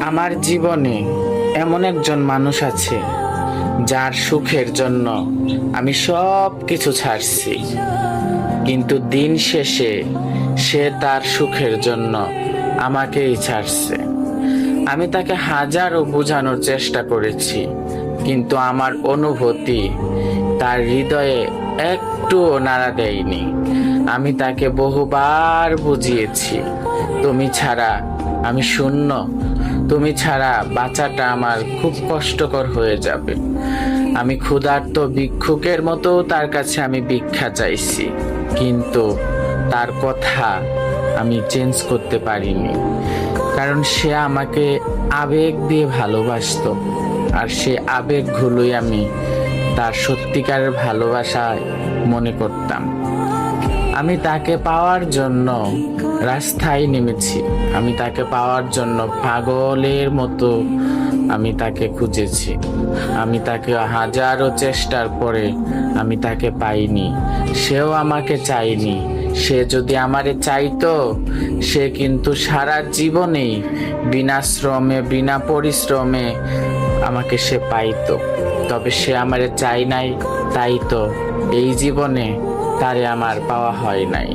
আমার জীবনে এমন একজন মানুষ আছে যার সুখের জন্য আমি সব কিছু ছাড়ছি, কিন্তু দিন শেষে সে তার সুখের জন্য আমাকেই ছাড়ছে। আমি তাকে হাজারো বোঝানোর চেষ্টা করেছি, কিন্তু আমার অনুভূতি তার হৃদয়ে একটুও নাড়া দেয়নি। আমি তাকে বহুবার বুঝিয়েছি, তুমি ছাড়া আমি শূন্য, তুমি ছাড়া বাঁচাটা আমার খুব কষ্টকর হয়ে যাবে। আমি ক্ষুধার্ত ভিক্ষুকের মতো তার কাছে আমি ভিক্ষা চাইছি, কিন্তু তার কথা আমি চেঞ্জ করতে পারিনি, কারণ সে আমাকে আবেগ দিয়ে ভালোবাসতো, আর সে আবেগগুলোই আমি তার সত্যিকারের ভালোবাসায় মনে করতাম। আমি তাকে পাওয়ার জন্য রাস্তায় নেমেছি, আমি তাকে পাওয়ার জন্য পাগলের মতো আমি তাকে খুঁজেছি। আমি তাকে হাজারো চেষ্টার পরে আমি তাকে পাইনি, সেও আমাকে চায়নি। সে যদি আমারে চাইতো, সে কিন্তু সারা জীবনেই বিনা শ্রমে বিনা পরিশ্রমে আমাকে সে পাইতো। তবে সে আমারে চাই নাই, তাই তো এই জীবনে তারে আমার পাওয়া হয় নাই।